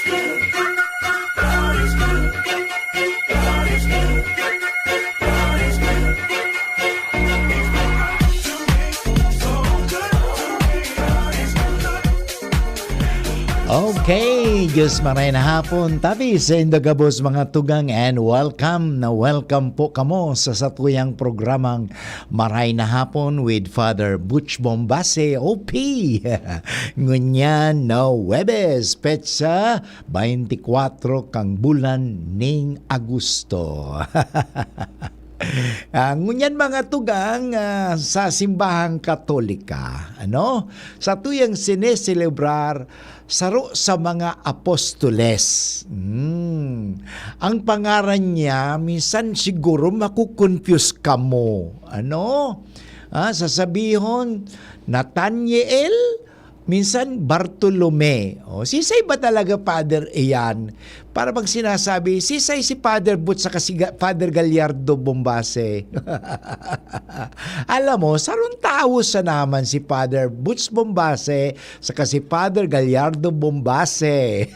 is good. God is good. God is good. God is good. To me, so good to me. God is good. Okay, Diyos maray na hapon. Tabi sa Indagabos mga tugang and welcome po kamo sa satuyang programang Maray na Hapon with Father Butch Bombase, OP. Ngunyan na Webes, petsa 24 kang bulan ning Agosto. Ngunyan mga tugang sa simbahang Katolika, sa tuyang sineselebrar saro sa mga apostoles. Ang pangaran niya, minsan siguro makukonfuse ka mo. Sasabihon, Nathaniel, minsan Bartolome. Sisay ba talaga Father iyan? Para bang sinasabi, sisay si Father Butch sa Father Gallardo Bombase. Alam mo, sarong tao sa naman si Father Butch Bombase sa si Father Gallardo Bombase.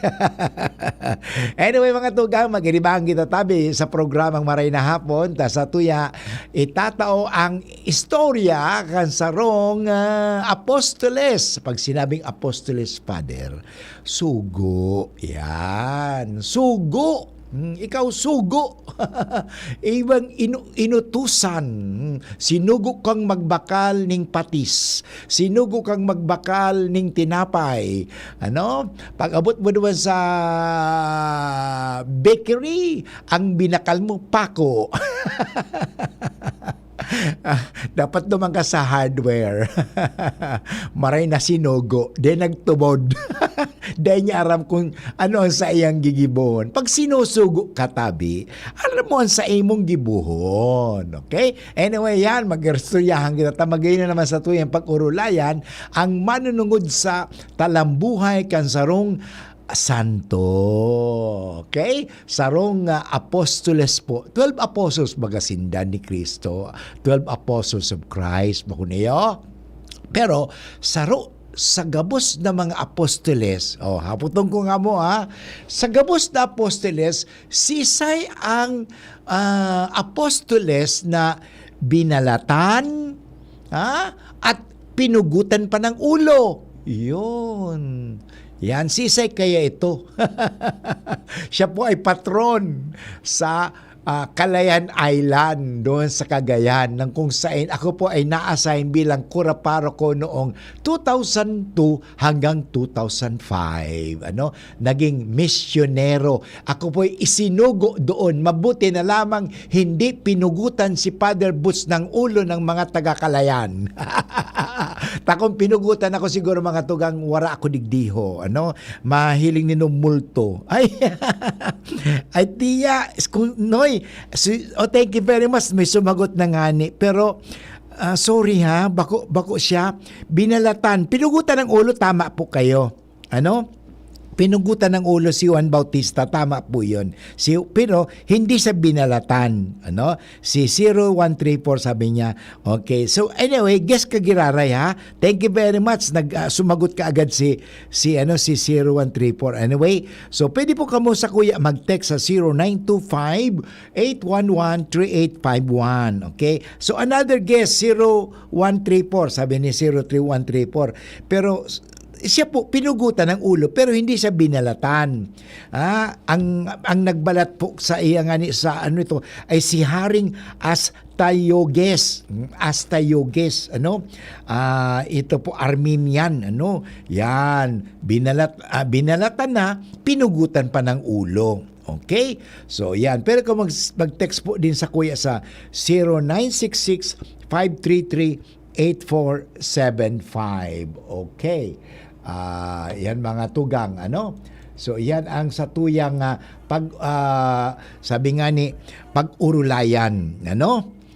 Anyway mga tugang, magiribang kita tabi sa programang Maray na Hapon. Ta sa tuya, itatao ang istorya kan sarong apostoles. Pag sinabing apostoles, Father, sugo. Yan. Sugo. Ikaw sugo. Ibang inutusan. Sinugo kang magbakal ning patis. Sinugo kang magbakal ning tinapay. Pag abot mo naman sa bakery, ang binakal mo pako. Dapat naman ka sa hardware. Maray na sinugo. Then nagtubod. Dahil niya aram kung ano ang sa iyang gigibon. Pag sinusugo katabi, alam mo ang sa imong gibuhon. Okay? Anyway, yan. Mag-istoryahan kita. Tamagay na naman sa tuyang pag-urulayan ang manunungod sa talambuhay kan sarong santo. Okay? Sarong apostoles po. 12 apostles bagasindan ni Kristo. 12 apostles of Christ. Bakuniyo? Pero, saro sa gabos na mga apostoles, haputong ko nga mo sa gabos na apostoles, sisay ang apostoles na binalatan at pinugutan pa ng ulo. Yun. Yan, sisay kaya ito. Siya po ay patron sa Calayan Island doon sa Cagayan nang kung saan ako po ay na-assign bilang kuraparoko noong 2002 hanggang 2005. Naging misyonero. Ako po ay isinugo doon. Mabuti na lamang hindi pinugutan si Father Butch ng ulo ng mga taga-Calayan. Takong pinugutan ako siguro mga tugang wara ako digdiho. Mahiling ninumulto. Ay, ay tiya, noy, thank you very much. May sumagot na ngani. Pero, sorry bako siya. Binalatan. Pinugutan ng ulo, tama po kayo. Pinugutan ng ulo si Juan Bautista, tama po yun. Pero hindi sa binalatan. Si 0134 sabi niya. Okay, so anyway, guess kagiraray Thank you very much. Sumagot ka agad si 0134. Anyway, so pwede po kamo sa kuya mag-text sa 0925-811-3851. Okay, so another guess, 0134, sabi ni 03134. Pero siya po pinugutan ng ulo pero hindi siya binalatan. Ang nagbalat po sa iya nga sa ito ay si Haring Astyages. Ito po Armenian. Yan. Binalatan na, pinugutan pa ng ulo. Okay? So, yan. Pero kung mag-text po din sa kuya sa 0966-533-8475. Okay. Yan mga tugang. So, yan ang satuyang sabi nga ni, pag-urulayan.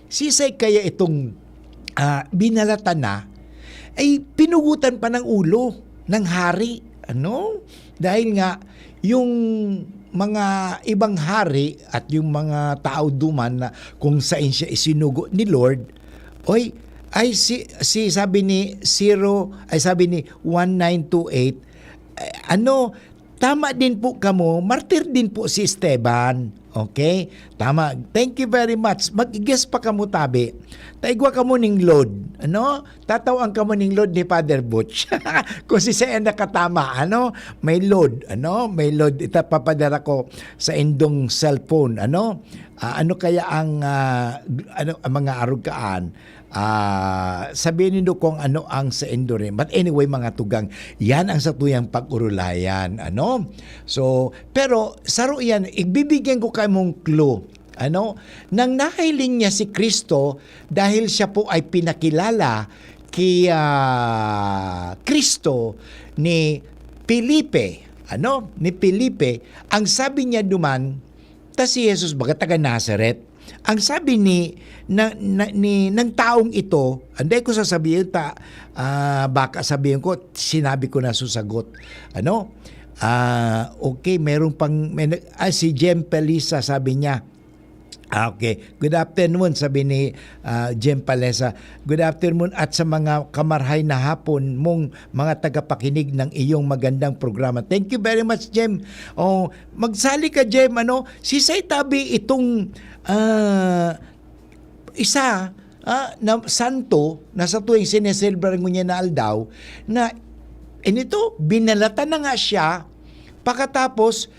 Sisay kaya itong binalatan na, ay pinugutan pa ng ulo ng hari. Dahil nga, yung mga ibang hari at yung mga tao duman na kung saan siya isinugo ni Lord, ay sabi ni 1928, tama din po kamo, martir din po si Esteban. Okay? Tama. Thank you very much. Mag-guess pa kamo tabi. Taigwa kamo ning load. Ano? Tatawang kamo ning load ni Father Butch. Kung si Saya nakatama, ano? May load. Ano? May load. Ita papadara ko sa indong cellphone. Ano? Ano kaya ang ang mga arugaan? Sabihin nindo kung ano ang sa Endorin. But anyway, mga tugang, yan ang sa tuyang pag-urulayan. Ano? So, pero saro yan, ibibigyan ko kayo mong clue. Ano? Nang nahiling niya si Kristo dahil siya po ay pinakilala kay Kristo ni Felipe. Ano? Ni Felipe. Ang sabi niya duman, ta si Jesus baga taga Nazareth. Ang sabi ng taong ito, anday ko sasabihin baka sabihin ko, sinabi ko na susagot. Ano? Okay, meron pang, si Jem Pelisa sabi niya, okay, good afternoon, sabi ni Jem Palesa. Good afternoon at sa mga kamarhay na hapon mong mga tagapakinig ng iyong magandang programa. Thank you very much, Jem. Oh, magsali ka, Jem. Ano? Si Say Tabi itong isa na santo na sa tuwing sineselebrar mo niya na aldaw na inito, binalatan na nga siya pagkatapos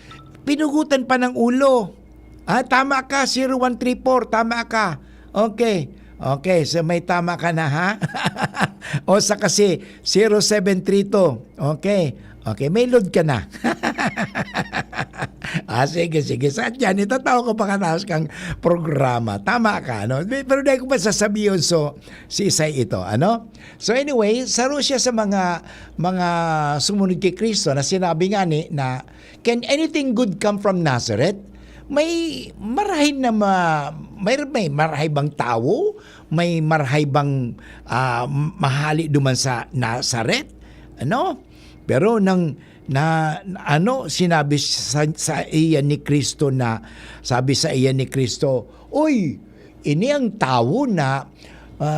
pinugutan pa ng ulo. Tama ka, 0134, tama ka. Okay. Okay, so may tama ka na, ha? O sa kasi, 0732. Okay. Okay, may load ka na. Sige. Saan yan? Itatawa ko pagkatapos kang programa. Tama ka, no? Pero dahil ko pa sasabihin, so, si Isay ito, ano? So anyway, saro siya sa mga sumunod kay Kristo na sinabi nga ni na, can anything good come from Nazareth? May marahay na may marahay bang tao? May marahay bang mahali duman sa Nazareth? Ano? Pero sinabi sa iyan ni Kristo na, sabi sa iyan ni Kristo, "Uy, ini ang tao na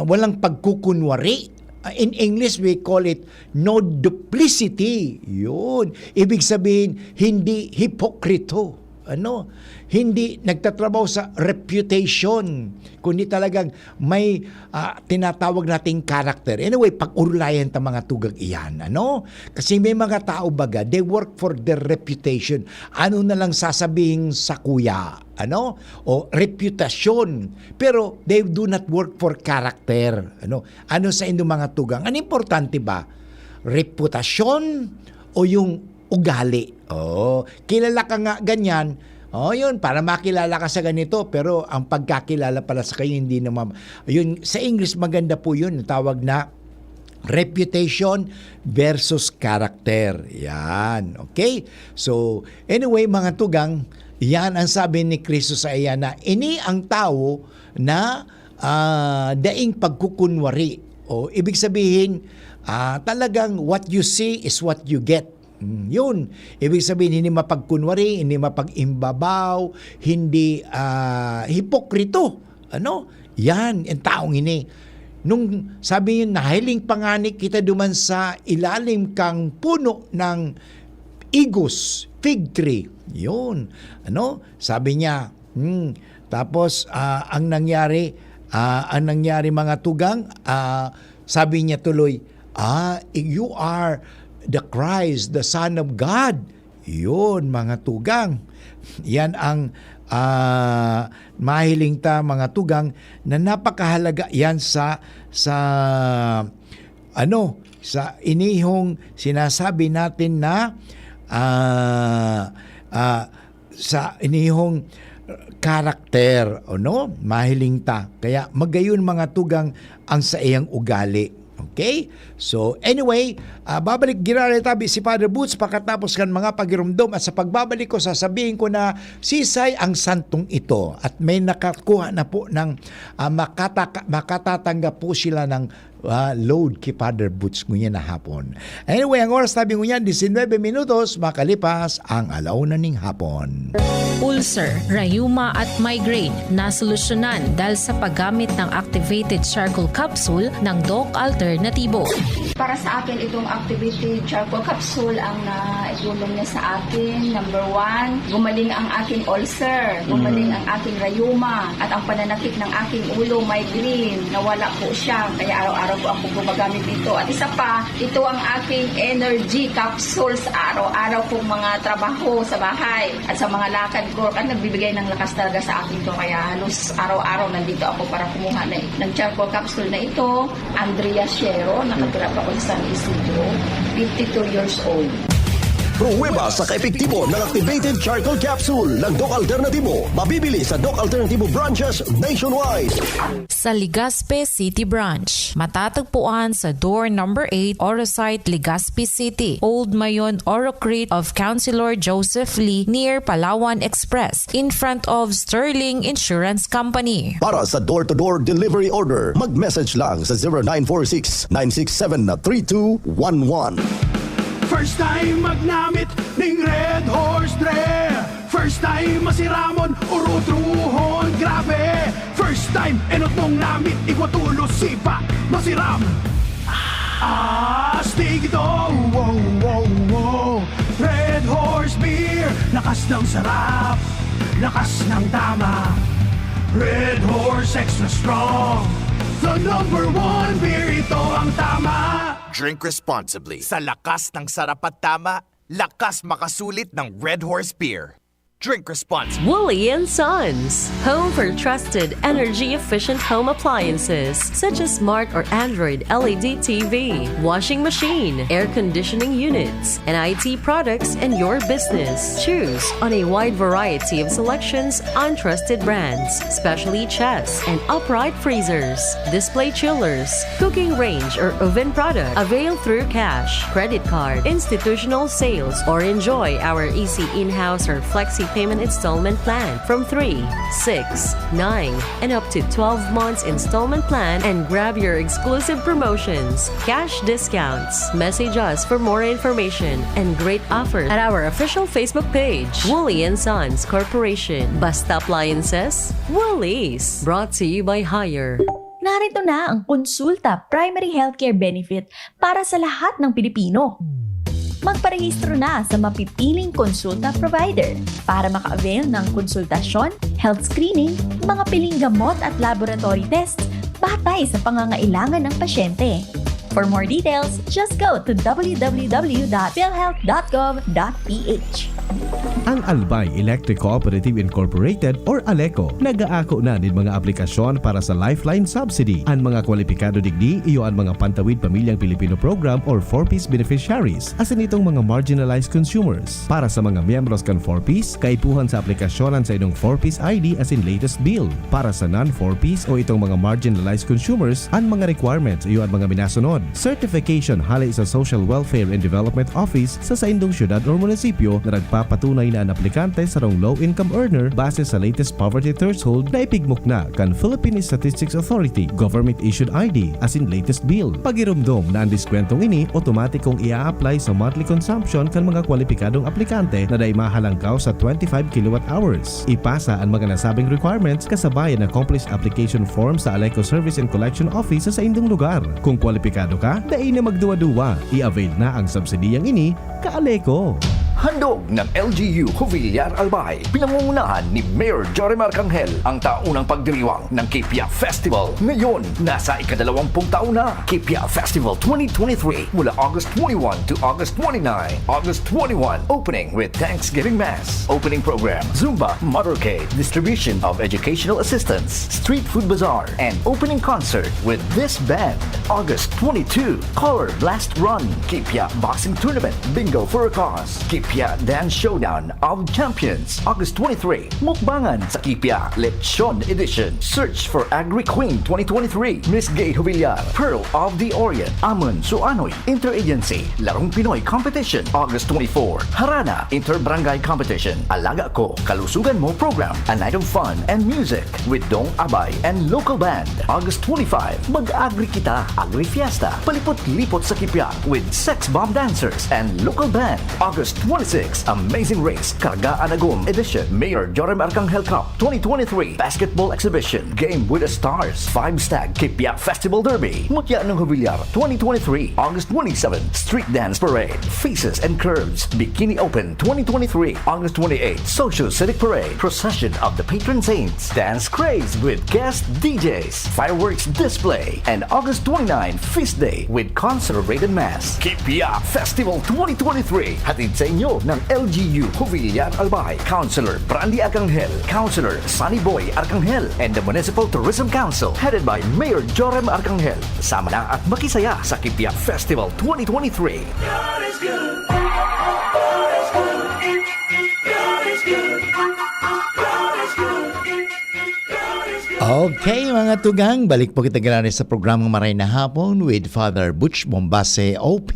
walang pagkukunwari." In English, we call it no duplicity. Yun. Ibig sabihin, hindi hipokrito. Ano? Hindi nagtatrabaho sa reputation, kundi talagang may tinatawag nating character. Anyway, pag-urulayan ta mga tugag iyan, ano? Kasi may mga tao baga, they work for their reputation. Ano na lang sasabihin sa kuya, ano? O reputasyon. Pero they do not work for character. Ano? Ano sa inyong mga tugang? Ano importante ba? Reputasyon o yung ugali? Kilala ka nga ganyan. Yun, para makilala ka sa ganito, pero ang pagkakilala pala sa kayo hindi naman. Yun, sa English maganda po yun, tawag na reputation versus character. Yan, okay? So, anyway, mga tugang, yan ang sabi ni Kristo sa iya na ini ang tao na daing pagkukunwari. Ibig sabihin, talagang what you see is what you get. Yun. Ibig sabihin, hindi mapagkunwari, hindi mapag-imbabaw, hindi hipokrito. Ano? Yan, ang taong ini. Nung sabi niya, nahiling panganik kita duman sa ilalim kang puno ng igus, fig tree. Yun. Ano? Sabi niya, tapos ang nangyari mga tugang, sabi niya tuloy, you are the Christ, the Son of God. Yun, mga tugang. Yan ang mahiling ta, mga tugang, na napakahalaga yan sa inihong sinasabi natin na sa inihong karakter, mahiling ta. Kaya magayon mga tugang ang sa iyang ugali. Okay? So, anyway, babalik ginari tabi si Father Boots pagkatapos kan mga pagirumdom at sa pagbabalik ko, sasabihin ko na sisay ang santong ito at may nakakuha na po ng makatatanggap po sila ng load kay Father Boots ngunyan na hapon. Anyway, ang oras tabi ngunyan, 19 minutos, makalipas ang 1:00 ning hapon. ulcer, rayuma at migraine na solusyonan dahil sa paggamit ng activated charcoal capsule ng Doc Alternatibo. Para sa akin, itong activated charcoal capsule ang naitulong niya sa akin. Number 1, gumaling ang aking ulcer, gumaling ang aking rayuma, at ang pananakit ng aking ulo, migraine, nawala po siya. Kaya araw-araw po ako gumagamit ito. At isa pa, ito ang aking energy capsules araw-araw pong mga trabaho sa bahay at sa mga lakad ko. At nagbibigay ng lakas talaga sa akin to. Kaya halos araw-araw nandito ako para kumuha ng charcoal capsule na ito. Andrea Shero, nakatira pa ako sa San Isidro, 52 years old. Pruweba sa kaepektibo ng activated charcoal capsule ng Doc Alternatibo. Mabibili sa Doc Alternatibo branches nationwide. Sa Legazpi City Branch, matatagpuan sa door number 8, Orosite, Legazpi City, Old Mayon Orocrete of Councilor Joseph Lee near Palawan Express in front of Sterling Insurance Company. Para sa door-to-door delivery order, mag-message lang sa 0946-967-3211. First time magnamit ning Red Horse Dre. First time masiramon urutruhon grabe. First time enot mong namit ikwatulo sipa masiram. Astig ito, wow, wow, wow. Red Horse Beer, lakas ng sarap, lakas ng tama. Red Horse Extra Strong, the number 1 beer, ito ang tama. Drink responsibly. Sa lakas ng sarap at tama, lakas makasulit ng Red Horse Beer. Drink responsibly. Wooly & Sons, home for trusted energy-efficient home appliances such as smart or Android LED TV, washing machine, air conditioning units, and IT products in your business. Choose on a wide variety of selections on trusted brands, specially chests and upright freezers, display chillers, cooking range or oven product. Avail through cash, credit card, institutional sales, or enjoy our easy in-house or flexi payment installment plan from 3, 6, 9, and up to 12 months installment plan, and grab your exclusive promotions, cash discounts. Message us for more information and great offers at our official Facebook page, Wooly & Sons Corporation. Basta Appliances, Woolies. Brought to you by Hire. Narito na ang Konsulta Primary Healthcare Benefit para sa lahat ng Pilipino. Magparehistro na sa mapipiling konsulta provider para maka-avail ng konsultasyon, health screening, mga piling gamot at laboratory tests batay sa pangangailangan ng pasyente. For more details, just go to www.philhealth.gov.ph. Ang Albay Electric Cooperative Incorporated or ALECO nagaako na nin mga aplikasyon para sa Lifeline Subsidy. Ang mga kwalipikado digdi iyo ang mga Pantawid Pamilyang Pilipino Program or 4Ps beneficiaries asin itong mga marginalized consumers. Para sa mga miyembros kan 4Ps, kaipuhan sa aplikasyonan sa inong 4Ps ID asin latest bill. Para sa non-4Ps o itong mga marginalized consumers, ang mga requirements iyo ang mga minasunod. Certification hali sa Social Welfare and Development Office sa indong syudad o munisipyo na nagpapatunay na ang aplikante sa rong low-income earner base sa latest poverty threshold na ipigmok na kan Philippine Statistics Authority government-issued ID as in latest bill. Pagirumdom na ang diskwentong ini automatikong ia-apply sa monthly consumption kan mga kwalipikadong aplikante na day mahalangkaw sa 25 kWh. Ipasa ang mga nasabing requirements kasabay ang accomplished application form sa Aleco Service and Collection Office sa indong lugar. Kung kwalipikado ka, dai na magduwa-duwa. I-avail na ang subsidiyang ini ka-Aleco. Handog ng LGU Jubillar Albay. Pinangungunahan ni Mayor Jorimar Canghel ang taunang pagdiriwang ng Kipia Festival. Ngayon, nasa ika-20 taon na. Kipia Festival 2023 mula August 21 to August 29. August 21, opening with Thanksgiving Mass. Opening program, Zumba, motorcade, distribution of educational assistance, street food bazaar, and opening concert with this band. August 22, Color Blast Run, Kipia Boxing Tournament, Bingo for a Cause, Kipia Dance Showdown of Champions. August 23, Mukbangan sa Kipia Lechon Edition. Search for Agri Queen 2023, Miss Gay Jubillar, Pearl of the Orient, Amon Suanoy, Interagency, Larong Pinoy Competition. August 24, Harana Inter-Barangay Competition, Alaga Ko, Kalusugan Mo Program, a night of fun and music with Dong Abay and local band. August 25, Mag-Agri Kita, Agri Fiesta, palipot-lipot sa Kipia with Sex Bomb Dancers and local band. August 26, 2026 Amazing Race Kargaan Agum Edition Mayor Joram Arcangel Cup 2023 Basketball Exhibition Game with the Stars 5 Stag Kipya Festival Derby Mutya ng Jubilar 2023 August 27 Street Dance Parade Faces and Curves Bikini Open 2023 August 28 Social Civic Parade Procession of the Patron Saints Dance Craze with guest DJs Fireworks Display and August 29 Feast Day with Concert Rated Mass Kipya Festival 2023 hatid sa inyo ng LGU Jubilar Albay Councilor Brandy Arcangel Councilor Sunny Boy Arcangel and the Municipal Tourism Council headed by Mayor Joram Arcangel. Sama na at makisaya sa Kipya Festival 2023. God is good. God is good. God is good. God is good. God is good. Okay mga tugang, balik po kita gano'n sa programang Maray na Hapon with Father Butch Bombase OP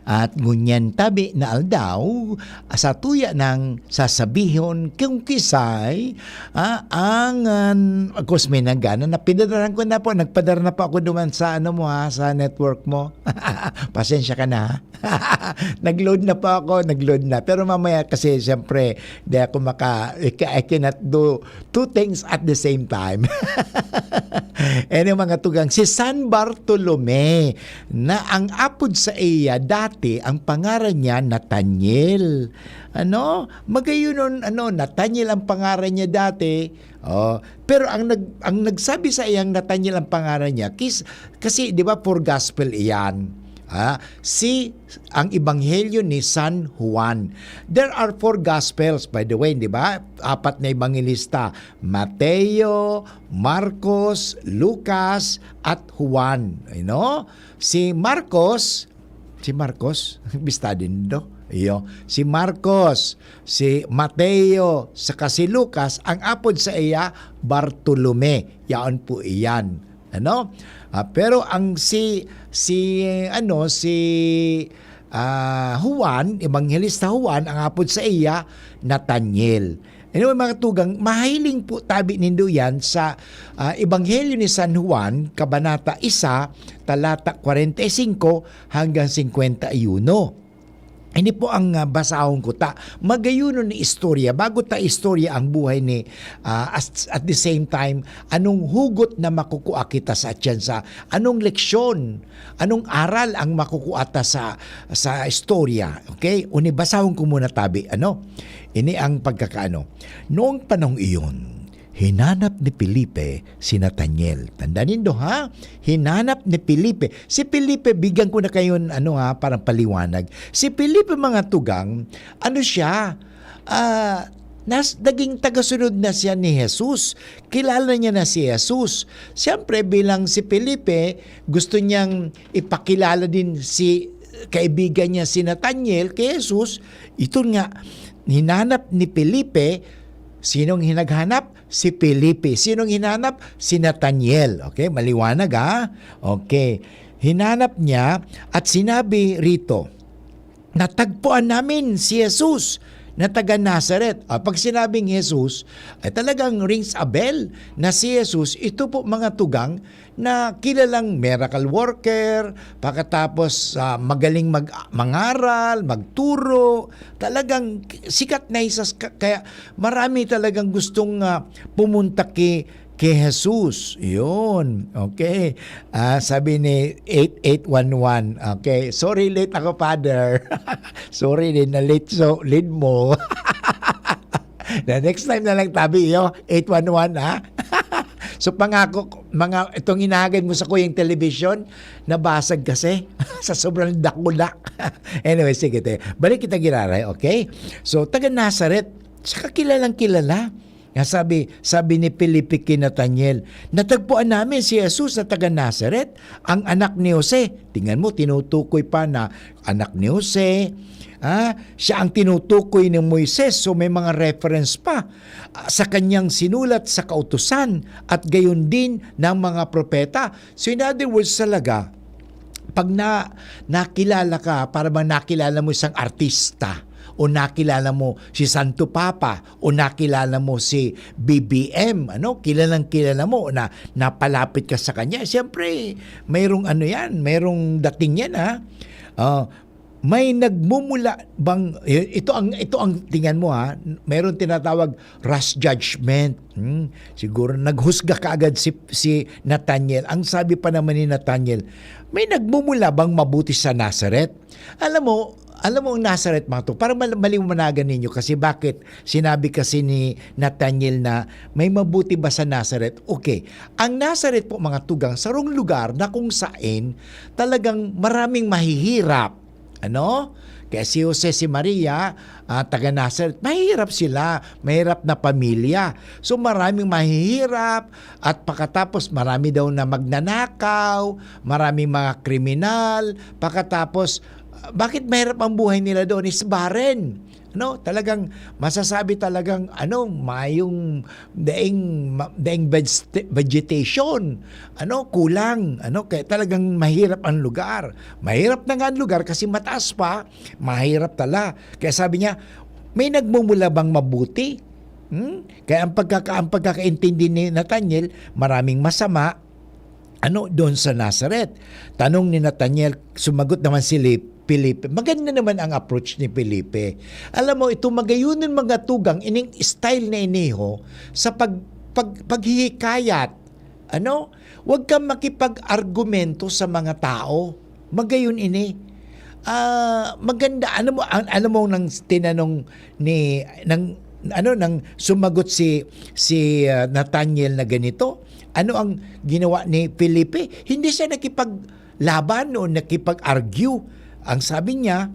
at ngunyan tabi na aldaw sa tuya ng sasabihon kung kisay ang kusme na gana napidadaran ko na po, nagpadara na po ako duman sa sa network mo. Pasensya ka na. Nag-load na po ako, pero mamaya kasi siyempre di ako I cannot do two things at the same time. Mga tugang, si San Bartolome na ang apod sa iya dati ang pangaran niya Nathaniel. Magayon Nathaniel ang pangaran niya dati. Pero ang nagsabi sa iyang Nathaniel ang pangaran niya kasi 'di ba for gospel iyan. Ang Ebanghelyo ni San Juan. There are 4 Gospels, by the way, di ba? 4 na Ebanghelista. Mateo, Marcos, Lucas, at Juan. Si Marcos, bista din do. Si Marcos, si Mateo, saka si Lucas, ang apod sa iya, Bartolome. Yaon po iyan. Pero ang Juan, Evangelista Juan, ang apod sa iya, Nathaniel. Anyway, mga tugang, mahiling po tabi nindo yan sa Ebanghelyo ni San Juan, Kabanata 1, talata 45 hanggang 51. Ini po ang basahon ko ta. Magayuno ni istorya. Bago ta istorya ang buhay ni at the same time, anong hugot na makukuha kita sa tsansa? Anong leksyon? Anong aral ang makukuha ta sa istorya? Okay? Basahon ko muna tabi. Ini ang pagkakaano. Noong panahong iyon, hinanap ni Felipe si Nathaniel. Tandaan niyo ha? Hinanap ni Felipe. Si Felipe, bigyan ko na kayo parang paliwanag. Si Felipe mga tugang, siya? Naging tagasunod na siya ni Jesus. Kilala niya na si Jesus. Siyempre bilang si Felipe, gusto niyang ipakilala din si kaibigan niya si Nathaniel kay Jesus. Ito nga, hinanap ni Felipe. Sinong hinaghanap? Si Felipe. Sinong hinanap? Si Nathaniel. Okay, maliwanag ha? Okay. Hinanap niya at sinabi rito, natagpuan namin si Jesus na taga Nazareth. Pag sinabing Jesus, ay talagang rings a bell na si Jesus, ito po mga tugang na kilalang miracle worker, pagkatapos magaling mangaral, magturo, talagang sikat na isa, kaya marami talagang gustong pumunta kay Jesus. Yun. Okay. Sabi ni 8811. Okay. Sorry, late ako, Father. Sorry din na late mo. The next time na lang tabi, 811, ha? So pangako, itong hinagad mo sa kuyang television, nabasag kasi sa sobrang dakulak. Anyway, sige tayo. Balik kita giraray, okay? So, taga Nazareth, saka kilalang kilala. Sabi ni Felipe kay Nathaniel, natagpuan namin si Jesus na taga Nazareth, ang anak ni Jose. Tingnan mo, tinutukoy pa na anak ni Jose. Siya ang tinutukoy ni Moises, so may mga reference pa sa kanyang sinulat sa kautusan at gayon din ng mga propeta. So in other words talaga, pag nakilala ka, para bang nakilala mo isang artista, o nakilala mo si Santo Papa, o nakilala mo si BBM, kilalang kilala mo, na napalapit ka sa kanya, siyempre mayroong mayroong dating yan, may nagmumula bang ito ang tingnan mo ha, mayroon tinatawag rash judgment. Siguro naghusga kaagad si Nathaniel. Ang sabi pa naman ni Nathaniel, may nagmumula bang mabuti sa Nazareth? Alam mo ang Nazareth mga to, para maliwanagan ninyo kasi bakit sinabi kasi ni Nathaniel na may mabuti ba sa Nazareth? Okay, ang Nazareth po mga tugang, sarong lugar na kung saan talagang maraming mahihirap. Kaya si Jose, si Maria, taga Nazareth, mahirap sila, mahirap na pamilya. So maraming mahihirap at pagkatapos marami daw na magnanakaw, maraming mga kriminal, pagkatapos bakit mahirap ang buhay nila doon is barren. Talagang masasabi talagang mayong daing vegetation. Kulang. Kaya talagang mahirap ang lugar. Mahirap na nga ang lugar kasi mataas pa, mahirap tala. Kaya sabi niya, may nagmumula bang mabuti? Kaya ang pagkakaintindi ni Nathaniel, maraming masama doon sa Nazareth. Tanong ni Nathaniel, sumagot naman si Felipe. Maganda naman ang approach ni Felipe. Alam mo, ito magayunin mga tugang, ining style na iniho sa paghihikayat. Huwag kang makipag-argumento sa mga tao. Magayon ini. Maganda. Alam mo nang tinanong nang sumagot si Nathaniel na ganito. Ano ang ginawa ni Felipe? Hindi siya nakipaglaban o nakipag-argue. Ang sabi niya,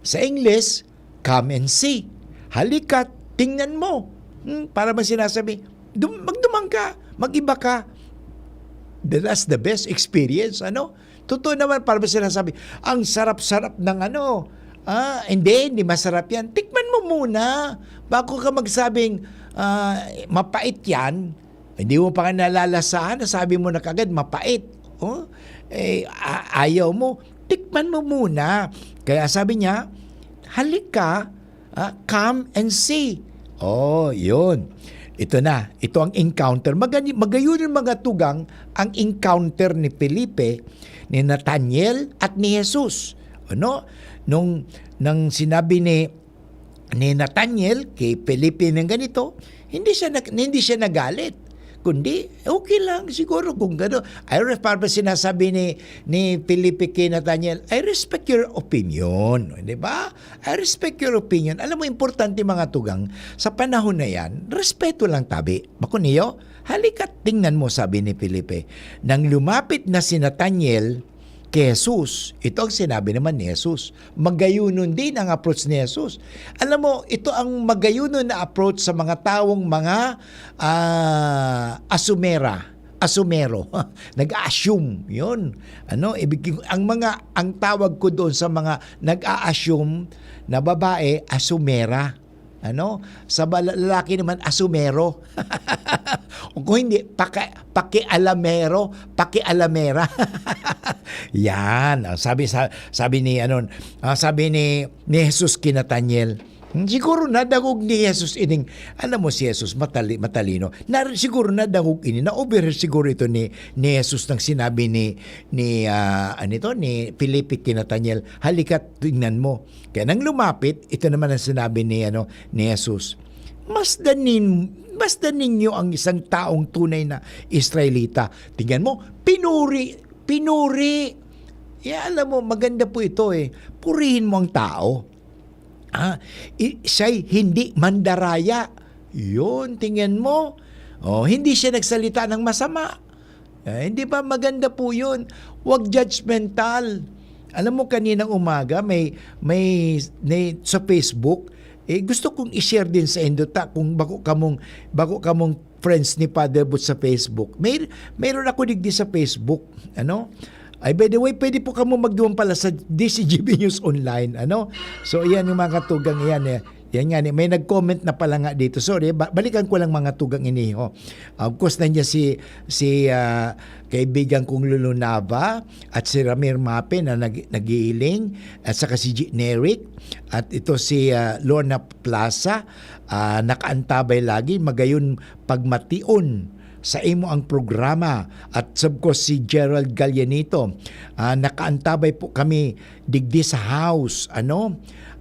sa English, come and see. Halika, tingnan mo. Para ba sinasabi, magdumang ka, mag-iba ka. That's the best experience. Totoo naman, para ba sinasabi, ang sarap-sarap ng hindi masarap yan. Tikman mo muna. Bago ka magsabing, mapait yan, hindi mo pa nalalasahan, sabi mo na kagad, mapait. Ayaw mo, tikman mo muna. Kaya sabi niya, halika, come and see. Yun. Ito na. Ito ang encounter. Magayon mga tugang ang encounter ni Felipe, ni Nathaniel at ni Jesus. Nang sinabi ni Nathaniel kay Felipe ng ganito, hindi siya nagalit. Kundi, okay lang siguro kung gano'n. Para sinasabi ni Felipe kay Nathaniel, I respect your opinion. Di ba? I respect your opinion. Alam mo, importante mga tugang, sa panahon na yan, respeto lang tabi. Bako niyo, halika tingnan mo, sabi ni Felipe. Nang lumapit na si Nathaniel kay Jesus, ito ang sinabi naman ni Jesus. Magayunon din ang approach ni Jesus. Alam mo, ito ang magayunon na approach sa mga taong mga asumero. Nag-a-assume. Yun. Ang tawag ko doon sa mga nag-a-assume na babae, asumera. Sa lalaki naman, asumero. O kung hindi, pakialamero, pakialamera. Yan. Sabi ni Jesus kina Nathaniel, siguro nadagog ni Jesus ining, alam mo si Jesus matalino. Siguro nadagog ini, na-overhear siguro ito ni Jesus nang sinabi ni Felipe kina Nathaniel, halika tingnan mo. Kaya nang lumapit, ito naman ang sinabi ni Jesus, masdan ninyo ang isang taong tunay na Israelita. Tingnan mo, pinuri. Alam mo, maganda po ito Purihin mo ang tao. Siya'y hindi mandaraya. Yun, tingnan mo. Hindi siya nagsalita ng masama. Hindi ba maganda po yun? Huwag judgmental. Alam mo, kaninang umaga, may sa Facebook, gusto kong i-share din sa Indota kung bako kamong friends ni Father Boots sa Facebook. Mayroon ako digdi sa Facebook. Ay, by the way, pwede po kamo magduwan pala sa DCGB News Online. So, yan yung mga tugang yan. Yan nga, may nag-comment na pala nga dito. Sorry, balikan ko lang mga tugang iniho. Of course, nandiyan si kaibigan kong Lulu Nava at si Ramir Mape na nag-iiling at saka si Neric at ito si Lorna Plaza, nakaantabay lagi, magayon pagmation sa imo ang programa at sab ko si Gerald Gallianito. Nakaantabay po kami digdi sa house.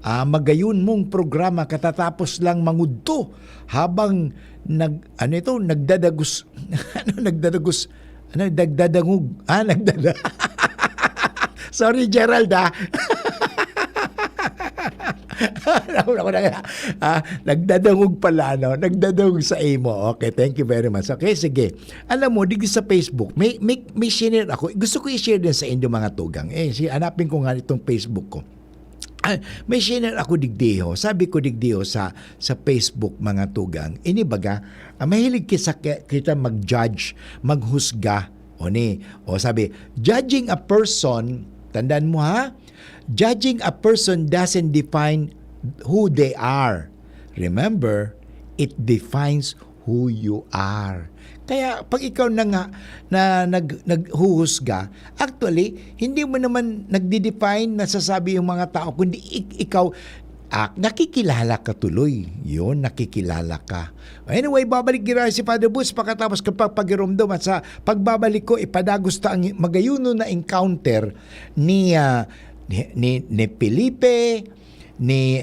Magayon mong programa katatapos lang mangudto habang nagdadagos Sorry Gerald nagdadangog pala, nagdadangog sa imo. Okay, thank you very much. Okay, sige. Alam mo, digdi sa Facebook, may share ako. Gusto ko i-share din sa inyo mga tugang. Hanapin ko nga itong Facebook ko. May share ako digdiho. Sabi ko digdiho sa Facebook mga tugang. Inibaga, mahilig kita mag-judge, maghusga. Sabi, judging a person, tandaan mo ha, judging a person doesn't define who they are. Remember, it defines who you are. Kaya pag ikaw naghuhusga, actually, hindi mo naman nagdi-define, nasasabi yung mga tao, kundi ikaw, nakikilala ka tuloy. Yun, nakikilala ka. Anyway, babalik gira si Father Boots pagkatapos kapag pag-irumdom at sa pagbabalik ko, ipadagusta ang magayuno na encounter ni Felipe, ni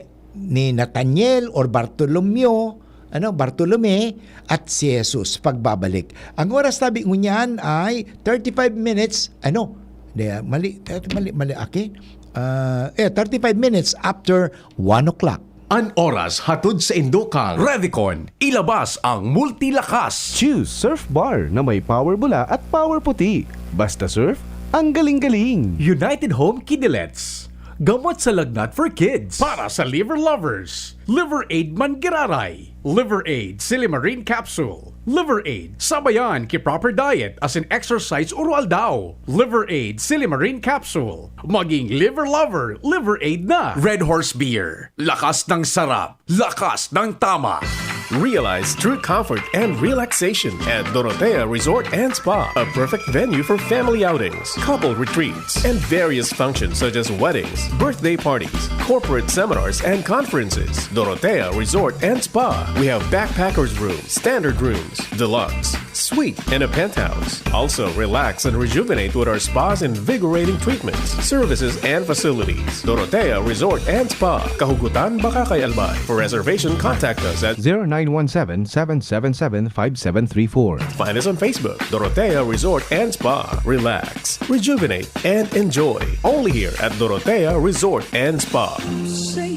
Nathaniel or Bartolome at si Jesus pagbabalik. Ang oras tabi ngunyan ay 35 minutes, mali, okay? 35 minutes after 1 o'clock. An oras hatod sa Indokang Revicon, ilabas ang multilakas. Choose Surf Bar na may power bula at power puti. Basta surf, ang galing-galing. United Home Kidilets, gamot sa lagnat for kids. Para sa liver lovers, Liver Aid Mangiraray, Liver Aid Silimarine Capsule, Liver Aid sabayan ki proper diet as in exercise urual daw. Liver Aid Silimarine Capsule, maging liver lover, Liver Aid na. Red Horse Beer, lakas ng sarap, lakas ng tama. Realize true comfort and relaxation at Dorotea Resort and Spa, a perfect venue for family outings, couple retreats, and various functions such as weddings, birthday parties, corporate seminars, and conferences. Dorotea Resort and Spa. We have backpackers rooms, standard rooms, deluxe, suite, and a penthouse. Also, relax and rejuvenate with our spas and invigorating treatments, services, and facilities. Dorotea Resort and Spa, Kahugutan, Bakakay, Albay. For reservation, contact us at 0917-777-5734. Find us on Facebook, Dorotea Resort and Spa. Relax, rejuvenate, and enjoy. Only here at Dorotea Resort and Spa.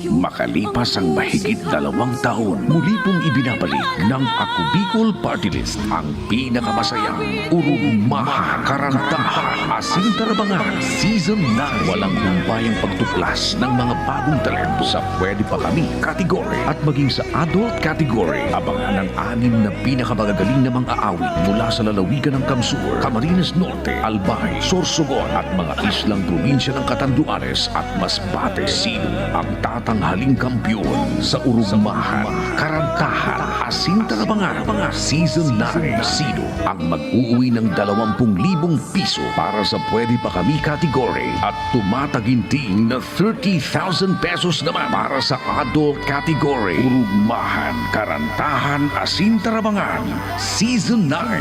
Makalipas ang mahigit 2 taon, muli pong ibinabalik ng Ako Bicol Party List ang pinakamasayang urugmahan, karantahan, asin tarabangan, Season 9. Walang humpayang pagtuklas ng mga bagong talento sa Pwede Pa Kami category at maging sa adult category. Abangan ang 6 na pinakamagagaling na mga aawit mula sa lalawigan ng Kamsur, Camarines Norte, Albay, Sorsogon at mga islang probinsya ng Catanduanes at Masbate. Sino ang tatanghaling kampiyon sa urugmahan, karantahan, asin tarabangan, mga Season 9? Sino ang mag-uuwi ng 20,000 piso para sa Pwede Pa Kami category at tumataginting na 30,000 pesos naman para sa adult category? Urugmahan, karantahan, asin tarabangan, Season 9.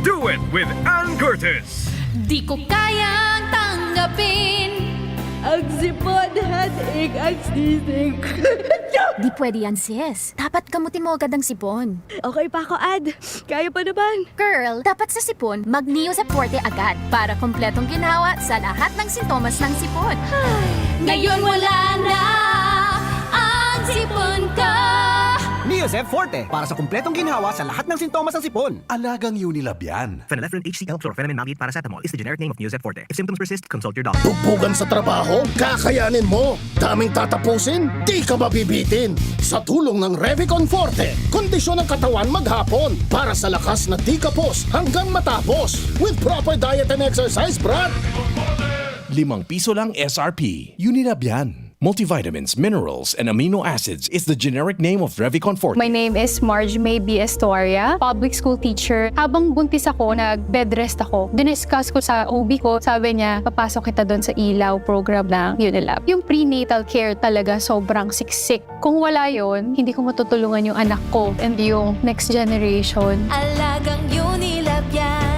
Do it with Ann Curtis. Di ko kayang tanggapin ang sipon, headache, ang sisig. Di pwede yan, sis. Dapat gamutin mo agad ang sipon. Okay pa ako, Ad. Kaya pa naman. Girl, dapat sa sipon, mag-Neosep Forte agad para kompletong ginawa sa lahat ng sintomas ng sipon. Ngayon wala na ang sipon ko. Neosep Forte para sa kumpletong ginhawa sa lahat ng sintomas ng sipon. Alagang Unilab yan. Phenylephrine HCl chlorpheniramine maleate paracetamol is the generic name of Neosep Forte. If symptoms persist, consult your doctor. Tugpugan sa trabaho? Kakayanin mo. Daming tatapusin? Di ka mabibitin. Sa tulong ng Revicon Forte, kondisyon ng katawan maghapon para sa lakas na di kapos hanggang matapos. With proper diet and exercise, Brad. ₱5 lang SRP. Unilab yan. Multivitamins, minerals, and amino acids is the generic name of Revicon Forte. My name is Marge May B. Estoria, public school teacher. Habang buntis ako, nag-bed rest ako. Diniscuss ko sa OB ko, sabi niya, papasok kita doon sa ilaw program ng Unilab. Yung prenatal care talaga sobrang siksik. Kung wala yon, hindi ko matutulungan yung anak ko and yung next generation. Alagang Unilab yan.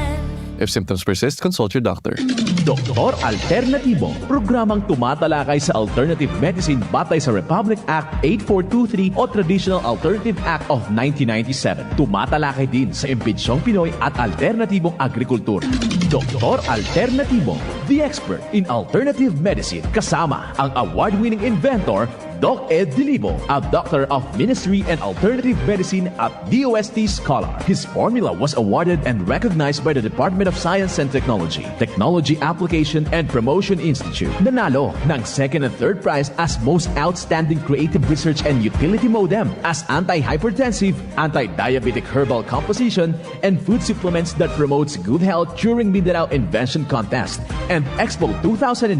If symptoms persist, consult your doctor. Doktor Alternatibo, programang tumatalakay sa alternative medicine batay sa Republic Act 8423 o Traditional Alternative Act of 1997. Tumatalakay din sa impinsyong Pinoy at alternatibong agrikultur. Doktor Alternatibo, the expert in alternative medicine, kasama ang award-winning inventor Doc Ed Dilibo, a doctor of ministry and alternative medicine at DOST Scholar. His formula was awarded and recognized by the Department of Science and Technology, Technology Application and Promotion Institute. Nanalo ng second and third prize as Most Outstanding Creative Research and Utility Modem as anti-hypertensive, anti-diabetic herbal composition, and food supplements that promotes good health during Mindanao Invention Contest and Expo 2009,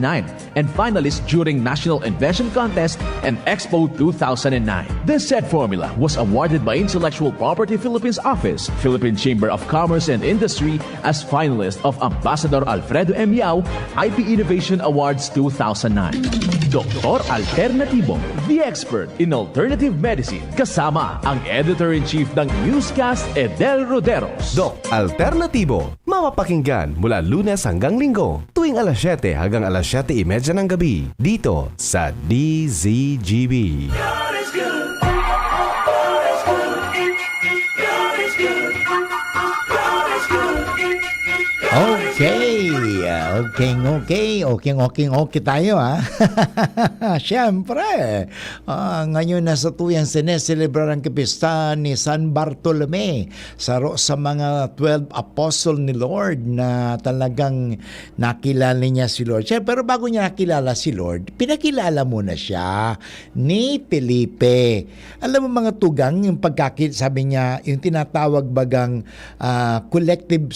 and finalist during National Invention Contest and Expo 2009. This said formula was awarded by Intellectual Property Philippines Office, Philippine Chamber of Commerce and Industry as finalist of Ambassador Alfredo M. Yao IP Innovation Awards 2009. Doktor Alternatibo, the expert in alternative medicine, kasama ang Editor-in-Chief ng Newscast, Edel Roderos. Doc Alternatibo, mapapakinggan mula Lunes hanggang Linggo, tuwing alas 7 hanggang alas 7:30 ng gabi, dito sa DZGB. God is good. God is good. God is good. God is good. Okay tayo ha. Siyempre, ngayon nasa tuyang sineselebrar ang kapistahan ni San Bartolome sa mga 12 apostle ni Lord na talagang nakilala niya si Lord. Pero bago niya nakilala si Lord, pinakilala muna siya ni Felipe. Alam mo mga tugang, yung sabi niya, yung tinatawag bagang collective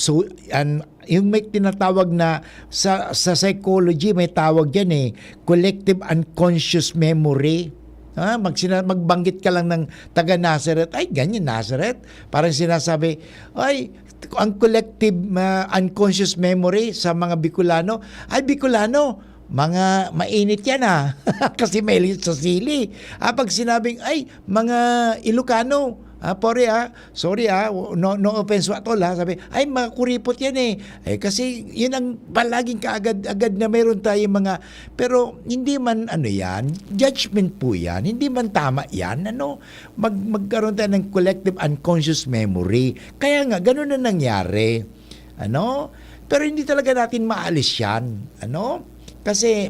yung may tinatawag na sa psychology may tawag yan collective unconscious memory. Magbanggit ka lang ng taga Nazareth, ay ganyan Nazareth, parang sinasabi ay ang collective unconscious memory sa mga Bicolano, ay Bicolano mga mainit yan kasi may sa sili. Pag sinabing ay mga Ilocano, sorry no offense at all sabi, ay mga kuripot yan kasi yun ang palaging kaagad-agad na mayroon tayo pero hindi man yan, judgment po yan, hindi man tama yan, magkaroon tayo ng collective unconscious memory, kaya nga ganun na nangyari, pero hindi talaga natin maalis yan, kasi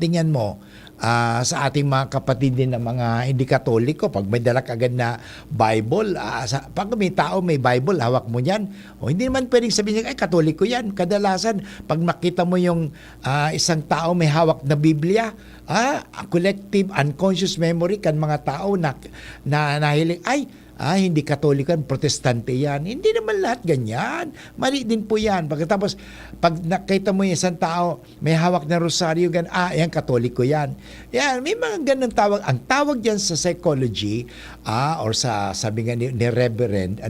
tingnan mo, sa ating mga kapatid din na mga hindi Katoliko, pag may dala agad na Bible, pag may tao may Bible, hawak mo yan. Hindi naman pwedeng sabihin niya, ay Katoliko yan. Kadalasan, pag makita mo yung isang tao may hawak na Biblia, collective unconscious memory kan mga tao na nahiling, hindi Katoliko yan, Protestante yan. Hindi naman lahat ganyan. Mali din po yan. Pagkatapos, pag nakita mo yung isang tao, may hawak na rosaryo, yan Katoliko yan. Yan, may mga ganang tawag. Ang tawag yan sa psychology, or sabi nga ni Reverend,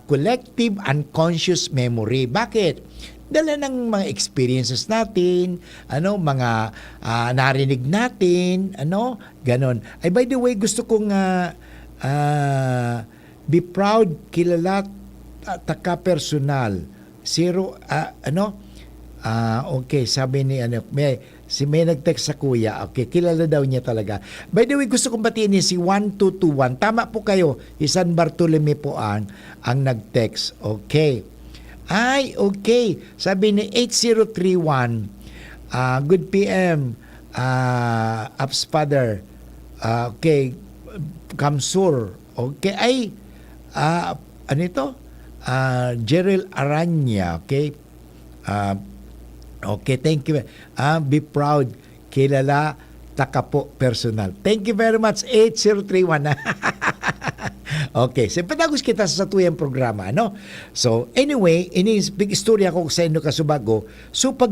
collective unconscious memory. Bakit? Dala ng mga experiences natin, mga narinig natin, ganon. Ay, by the way, gusto kong be proud, kilala, taka personal. Okay, sabi ni may nag-text sa kuya. Okay, kilala daw niya talaga. By the way, gusto kong batiin si 1221. Tama po kayo, San Bartolome po ang nag-text. Okay. Ay, okay. Sabi ni 8031, good PM, Ups Father. Okay, Kamsur. Okay, ay Jerel Aranya. Okay. Okay, thank you. Be proud, kilala, taka po, personal. Thank you very much, 8031. Okay, siyempre tagos kita sa tuyang programa, So, anyway, big istorya ko sa inyo kasubago. So, pag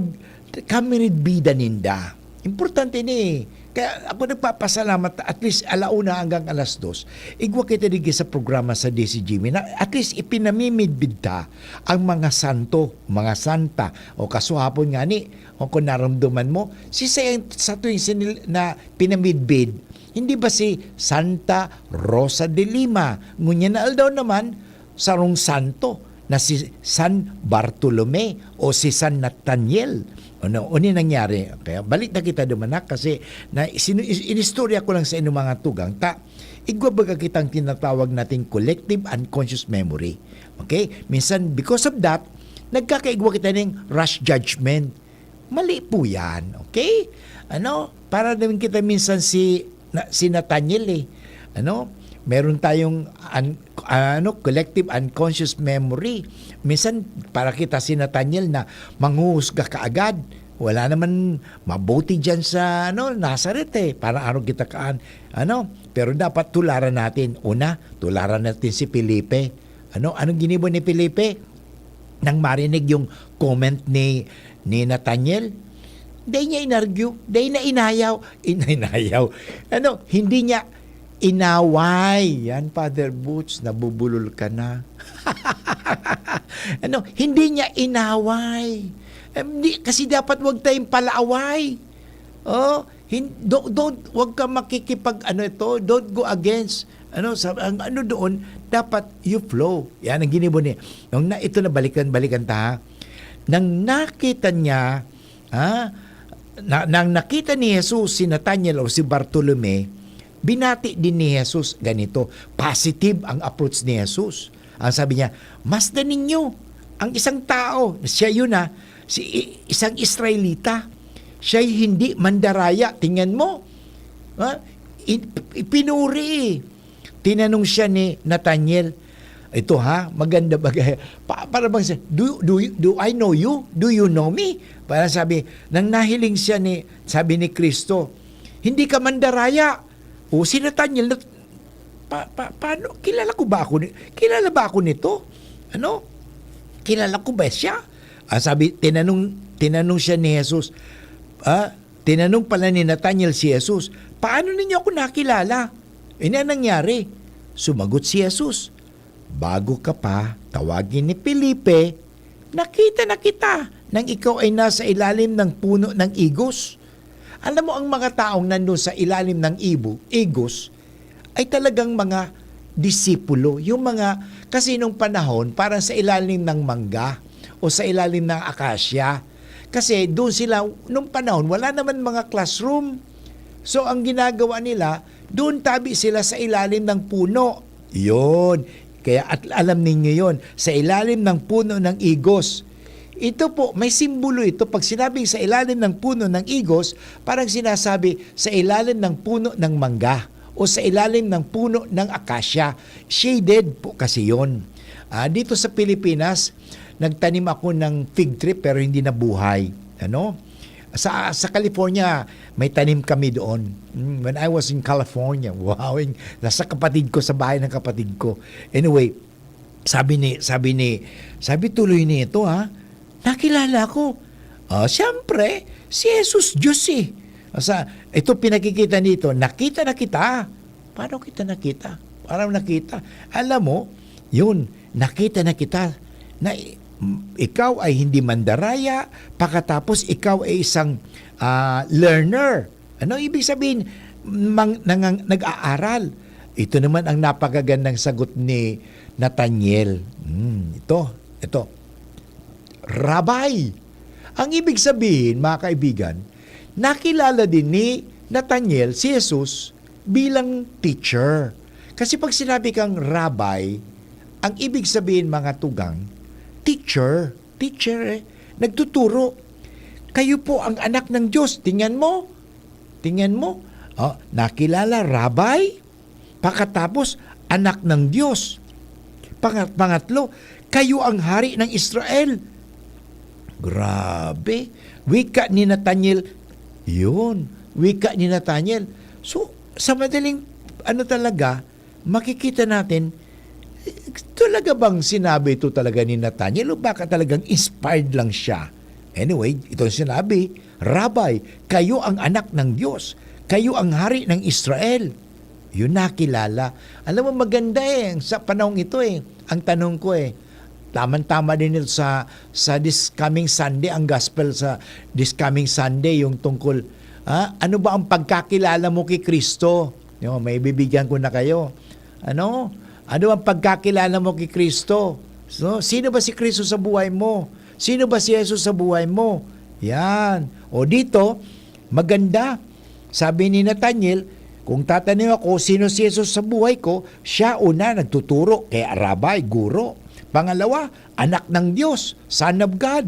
kami rin bida ninda, Importante ni. Kaya ako nagpapasalamat, at least alauna hanggang alas 2. Igwa kita digi sa programa sa DCGB na at least ipinamimidbid ta ang mga santo, mga santa. O kasuhapon nga ni, o kung naramdaman mo, si sayang sa tuwing na pinamidbid, hindi ba si Santa Rosa de Lima? Ngunya na daw naman, sarong santo na si San Bartolome o si San Nathaniel. Ano nangyari? Kaya balik na kita dumanak kasi inistorya ko lang sa inyo mga tugang igwa baga kitang tinatawag nating collective unconscious memory. Okay? Minsan because of that, nagkakaigwa kita ng rush judgment. Mali po yan. Okay? Para namin kita minsan si Nathaniel meron tayong collective unconscious memory. Minsan para kita si Nathaniel na manghuhusga kaagad. Wala naman mabuti diyan sa Nazareth para kita kaan. Pero dapat tularan natin. Una, tularan natin si Felipe. Anong ginibo ni Felipe? Nang marinig yung comment ni Nathaniel, hindi niya inargue, hindi niya inayaw. Hindi niya inaway. Yan, Father Butch, nabubulol ka na. Hindi niya inaway. Kasi dapat wag tayong palaaway. Wag ka makikipag don't go against. Doon, dapat you flow. Yan ang ginibo niya. Ito na balikan ta. Nang nakita niya, nang nakita ni Jesus si Nathaniel o si Bartolome, binati din ni Jesus ganito. Positive ang approach ni Jesus. Ang sabi niya, masdan ninyo ang isang tao. Siya yun isang Israelita. Siya hindi mandaraya. Tingnan mo. Pinuri. Tinanong siya ni Nathaniel, ito maganda bagay. Para bang siya, do I know you? Do you know me? Para sabi, nang nahiling siya sabi ni Kristo, hindi ka mandaraya. O si Nathaniel, paano? Kilala ba ako nito? Kilala ko ba siya? Sabi, tinanong siya ni Jesus. Tinanong pala ni Nathaniel si Jesus, paano ninyo ako nakilala? Ano nangyari? Sumagot si Jesus, bago ka pa tawagin ni Felipe, nakita na kita nang ikaw ay nasa ilalim ng puno ng igos. Alam mo, ang mga taong nandun sa ilalim ng igos ay talagang mga disipulo. Kasi nung panahon, parang sa ilalim ng mangga o sa ilalim ng akasya. Kasi doon sila, nung panahon, wala naman mga classroom. So, ang ginagawa nila, doon tabi sila sa ilalim ng puno. Yun. Kaya alam ninyo yun, sa ilalim ng puno ng igos. Ito po, may simbolo ito. Pag sinabing sa ilalim ng puno ng igos, parang sinasabi sa ilalim ng puno ng mangga o sa ilalim ng puno ng akasya. Shaded po kasi yun. Dito sa Pilipinas, nagtanim ako ng fig tree pero hindi nabuhay. Sa California, may tanim kami doon. When I was in California, wow, nasa kapatid ko, sa bahay ng kapatid ko. Anyway, sabi tuloy nito, nakilala ko. Siyempre, si Jesus Diyos eh. Ito pinakikita nito, nakita na kita. Paano kita nakita? Parang nakita. Alam mo, yun, nakita na kita na ikaw ay hindi mandaraya, pagkatapos ikaw ay isang learner. Ano ibig sabihin? Nag-aaral. Ito naman ang napakagandang sagot ni Nathaniel. Ito. Rabbi. Ang ibig sabihin, mga kaibigan, nakilala din ni Nathaniel si Jesus bilang teacher. Kasi pag sinabi kang rabbi, ang ibig sabihin, mga tugang, teacher, nagtuturo. Kayo po ang anak ng Diyos. Tingnan mo. Nakilala, rabbi. Pagkatapos, anak ng Diyos. Pangatlo, kayo ang hari ng Israel. Grabe. Wika ni Nathaniel. Yun. Wika ni Nathaniel. So, sa madaling, makikita natin, talaga bang sinabi ito talaga ni Nathaniel o baka talagang inspired lang siya? Anyway, ito sinabi, Rabay, kayo ang anak ng Diyos. Kayo ang hari ng Israel. Yun nakilala. Alam mo, maganda sa panahong ito Ang tanong ko tama-tama din ito sa this coming Sunday, ang gospel sa this coming Sunday, yung tungkol, ano ba ang pagkakilala mo kay Kristo? May bibigyan ko na kayo. Ano ang pagkakilala mo kay Kristo? So, sino ba si Kristo sa buhay mo? Sino ba si Jesus sa buhay mo? Yan. O dito, maganda. Sabi ni Nathaniel, kung tatanungin ako sino si Jesus sa buhay ko, siya una nagtuturo, kaya rabay, guro. Pangalawa, anak ng Diyos, son of God.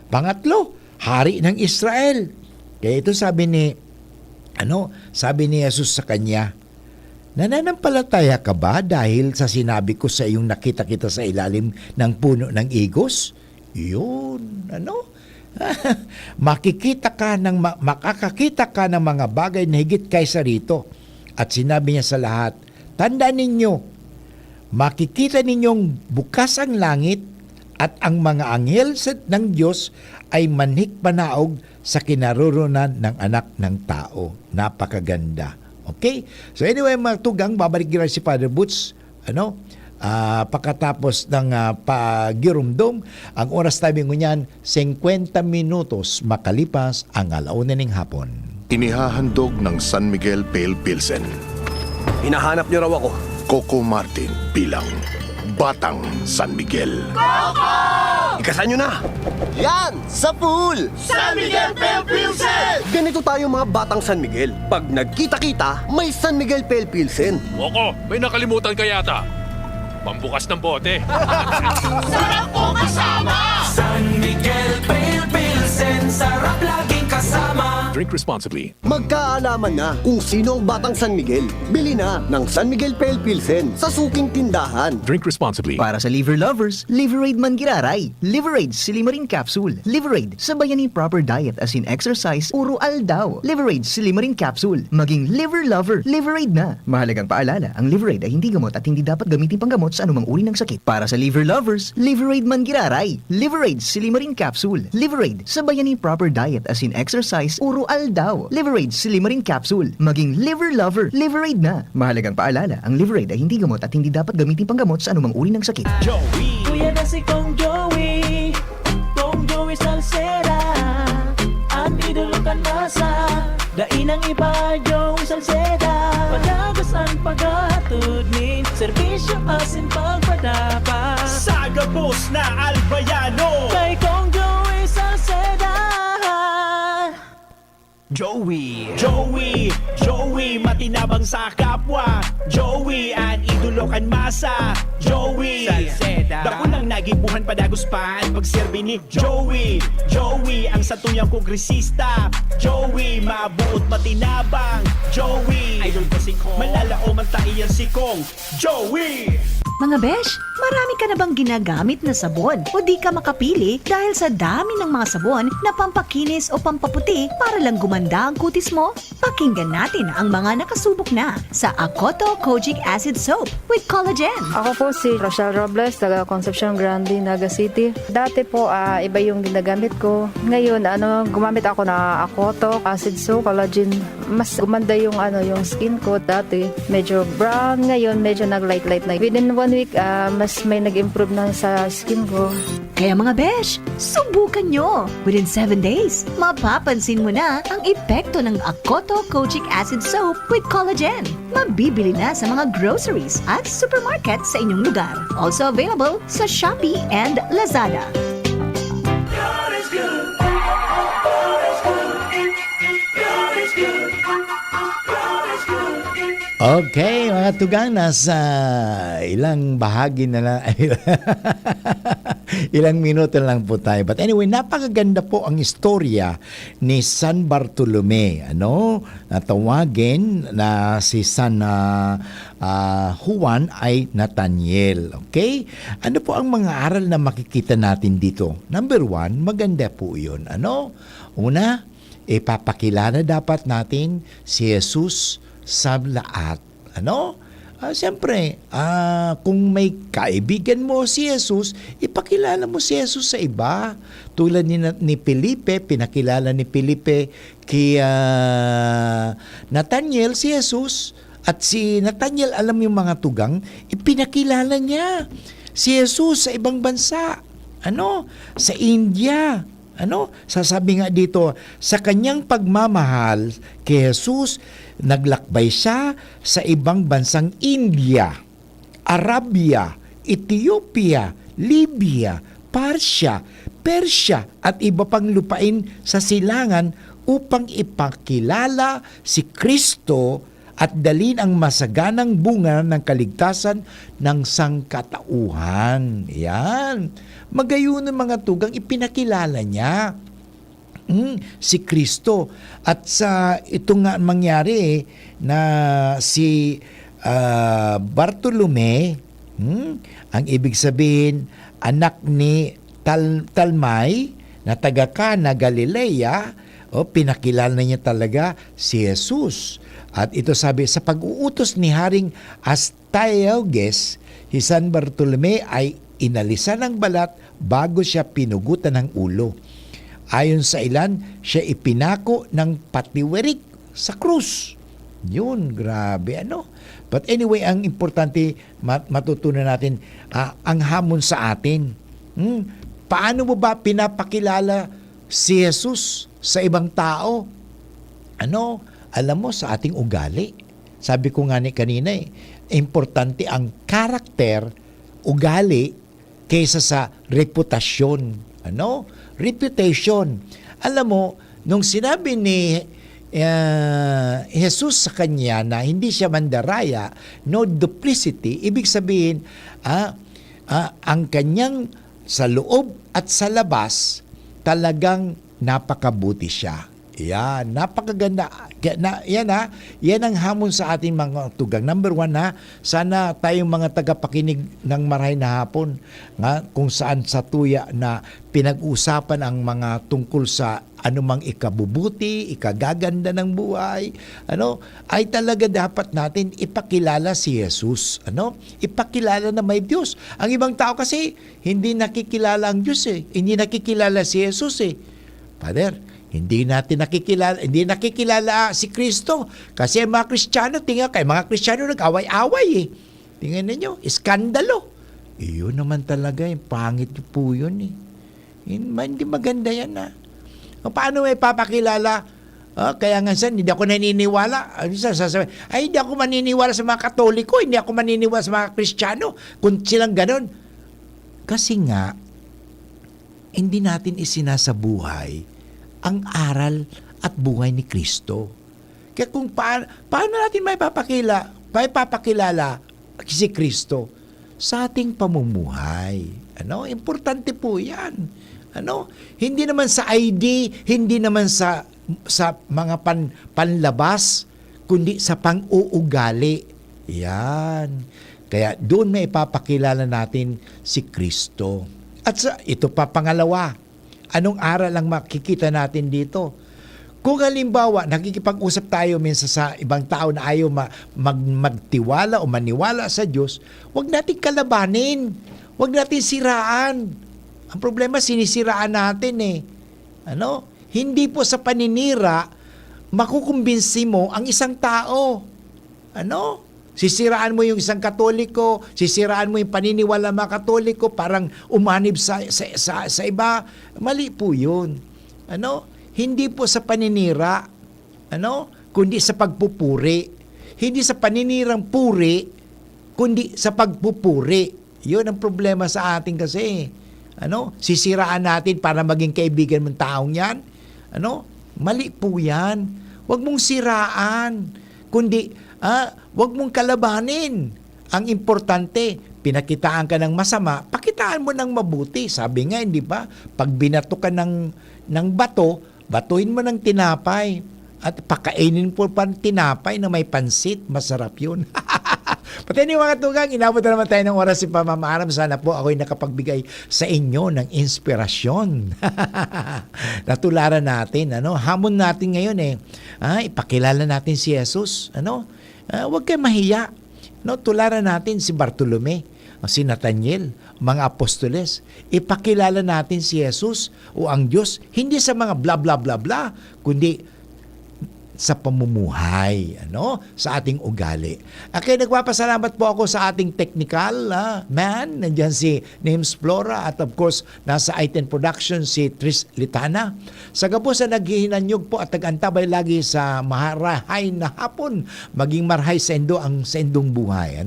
Pangatlo, hari ng Israel. Kaya ito sabi ni Jesus sa kanya, nananampalataya ka ba dahil sa sinabi ko sa iyong nakita kita sa ilalim ng puno ng igos? Yun, makakakita ka ng mga bagay na higit kaysa rito. At sinabi niya sa lahat, tandaan ninyo, makikita ninyong bukas ang langit at ang mga anghel ng Diyos ay manhik panaog sa kinaroroonan ng anak ng tao. Napakaganda. Okay? So anyway, mga tugang, babalik nila si Father Boots, pagkatapos ng pagirumdum, ang oras tabi ko niyan, 50 minutos makalipas ang 1:00 hapon. Inihahandog ng San Miguel Pale Pilsen. Hinahanap niyo raw ako. Coco Martin bilang Batang San Miguel. Ikasan nyo na! Yan! Sa pool! San Miguel Pale Pilsen! Ganito tayo mga batang San Miguel. Pag nagkita-kita, may San Miguel Pale Pilsen. Woko, may nakalimutan ka yata. Pambukas ng bote. Sarap po kasama! San Miguel Pale Pilsen, sarap laging kasama! Drink responsibly. Magkaalaman na kung sino ang batang San Miguel. Bili na ng San Miguel Pale Pilsen sa suking tindahan. Drink responsibly. Para sa liver lovers, Liveraid Mangiraray, Liveraid Silimarin Capsule, Liveraid sa bayani proper diet as in exercise, puro aldaw. Liveraid Silimarin Capsule, maging liver lover, Liveraid na. Mahalagang paalala, ang Liveraid ay hindi gamot at hindi dapat gamitin panggamot sa anumang uri ng sakit. Para sa liver lovers, Liveraid Mangiraray, Liveraid Silimarin Capsule, Liveraid sa bayani proper diet as in exercise, puro aldaw. Liveraid Silimarin Capsule, maging liver lover, Liveraid na. Mahalagang paalala, ang Liveraid ay hindi gamot at hindi dapat gamitin panggamot sa anumang uri ng sakit. Joey! Kuya na si Kong Joey, Kong Joey Salceda, ang idulukan masa, dainang iba Joey Salceda, pagagos ang pagatudnin, serbisyo asin pagpadapa, sagabos na albayano, kay Kong Joey Salceda. Joey, matinabang sa kapwa. Joey, ang idolo kan masa. Joey, Salceda, dakunang nagibuhan padagos pa at pagserbi ni Joey, ang satuyang kongresista. Joey, mabuot matinabang. Joey, idol ko si Kong, malalao man taiyan si Kong. Joey! Mga besh, marami ka na bang ginagamit na sabon o di ka makapili dahil sa dami ng mga sabon na pampakinis o pampaputi para lang gumanda ang kutis mo? Pakinggan natin ang mga nakasubok na sa Akoto Kojic Acid Soap with Collagen. Ako po si Rochelle Robles, taga Concepcion Grande, Naga City. Dati po, iba yung ginagamit ko. Ngayon, gumamit ako na Akoto Acid Soap, Collagen. Mas gumanda yung skin ko. Dati, medyo brown. Ngayon, medyo nag-light na. Within 1 week, mas may nag-improve na sa skin ko. Kaya mga besh, subukan nyo! Within 7 days, mapapansin mo na ang epekto ng Akoto Kojic Acid Soap with Collagen. Mabibili na sa mga groceries at supermarket sa inyong lugar. Also available sa Shopee and Lazada. God is good. God is good. God is good. God is good. Okay, mga tugang, nasa ilang bahagi na lang, ilang minuto lang po tayo. But anyway, napakaganda po ang istorya ni San Bartolome, natawagin na si San Juan ay Nathaniel. Okay? Ano po ang mga aral na makikita natin dito? Number 1, maganda po yun. Una, ipapakilala dapat natin si Jesus sa lahat. Siyempre, kung may kaibigan mo si Jesus, ipakilala mo si Jesus sa iba. Tulad ni Felipe, pinakilala ni Felipe kay Nathaniel si Jesus. At si Nathaniel, alam yung mga tugang, ipinakilala niya si Jesus sa ibang bansa. Sa India. Sasabi nga dito, sa kanyang pagmamahal kay Jesus, naglakbay siya sa ibang bansang India, Arabia, Ethiopia, Libya, Persia at iba pang lupain sa silangan upang ipakilala si Kristo at dalhin ang masaganang bunga ng kaligtasan ng sangkatauhan. Yan. Magayon ng mga tugang, ipinakilala niya si Kristo. At sa ito nga mangyari na si Bartolome, ang ibig sabihin, anak ni Talmay na taga Cana, Galilea, pinakilala niya talaga si Jesus. At ito sabi, sa pag-uutos ni Haring Astyages, si San Bartolome ay inalisan ng balat bago siya pinugutan ng ulo. Ayon sa ilan, siya ipinako ng patiwirik sa krus. Yun, grabe But anyway, ang importante, matutunan natin, ang hamon sa atin. Paano mo ba pinapakilala si Jesus sa ibang tao? Alam mo, sa ating ugali. Sabi ko nga kanina, importante ang karakter, ugali, kaysa sa reputasyon. Reputation. Alam mo, nung sinabi ni Jesus sa kanya na hindi siya mandaraya, no duplicity, ibig sabihin, ang kanyang sa loob at sa labas, talagang napakabuti siya. Yan, napakaganda. Yan ang hamon sa ating mga tugang. Number 1 sana tayong mga tagapakinig ng Marahay na Hapon, kung saan sa tuya na pinag-usapan ang mga tungkol sa anumang ikabubuti, ikagaganda ng buhay, ay talaga dapat natin ipakilala si Jesus. Ipakilala na may Diyos. Ang ibang tao kasi hindi nakikilala ang Diyos Hindi nakikilala si Jesus Father, hindi nakikilala si Kristo. Kasi mga Kristiyano, tingnan kayo, mga Kristiyano nag-away-away Tingnan ninyo, iskandalo. Iyon naman talaga, pangit po yun Hindi maganda yan Paano may papakilala? Kaya nga hindi ako naniniwala. Sasabi, hindi ako maniniwala sa mga Katoliko, hindi ako maniniwala sa mga Kristiyano. Kung silang ganon. Kasi nga, hindi natin isinasabuhay ang aral at buhay ni Kristo. Kaya kung paano natin may papakilala si Kristo? Sa ating pamumuhay. Importante po yan. Hindi naman sa ID, hindi naman sa mga panlabas, kundi sa pang-uugali. Yan. Kaya doon may ipapakilala natin si Kristo. At ito pa pangalawa, anong aral ang makikita natin dito? Kung halimbawa, nakikipag-usap tayo minsan sa ibang tao na ayaw magtiwala o maniwala sa Diyos, huwag natin kalabanin. Huwag natin siraan. Ang problema, sinisiraan natin Hindi po sa paninira, makukumbinsi mo ang isang tao. Sisiraan mo yung isang Katoliko, sisiraan mo yung paniniwala ng mga Katoliko, parang umanib sa iba. Mali po yun. Hindi po sa paninira, kundi sa pagpupuri. Hindi sa paninirang puri, kundi sa pagpupuri. Yun ang problema sa atin kasi. Sisiraan natin para maging kaibigan ng taong yan. Mali po yan. Huwag mong siraan, kundi huwag mong kalabanin. Ang importante, pinakitaan ka ng masama, pakitaan mo ng mabuti. Sabi nga, hindi ba? Pag binato ka ng bato, batuhin mo ng tinapay. At pakainin po pa ng tinapay na may pansit. Masarap yun. Pati yung mga tugang, inabot na naman tayo ng oras si pamamaaram. Sana po ako'y nakapagbigay sa inyo ng inspirasyon. Natularan natin. Hamon natin ngayon ipakilala natin si Jesus. Huwag kayo mahiya. No, tularan natin si Bartolome, si Nathaniel, mga apostoles. Ipakilala natin si Jesus o ang Diyos hindi sa mga bla bla bla bla, kundi sa pamumuhay, sa ating ugali. Okay, nagpapasalamat po ako sa ating technical man. Nandiyan si Names Flora at of course, nasa I-10 Production si Tris Litana. Sa gabos na naghihinanyog po at nag-antabay lagi sa marahay na hapon, maging marhay sendo ang sendong buhay.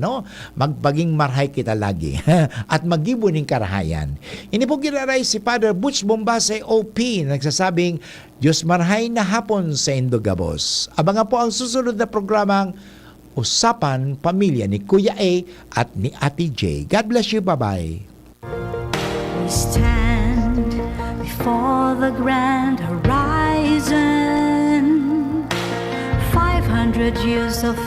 Magpaging marhay kita lagi at magibuning karahayan. Ini po giraray si Father Butch Bombase OP, nagsasabing, Diyos marhay na hapon sa Indogabos. Abangan po ang susunod na programang Usapan Pamilya ni Kuya A at ni Ate J. God bless you. Bye-bye. We stand before the grand horizon. 500 years of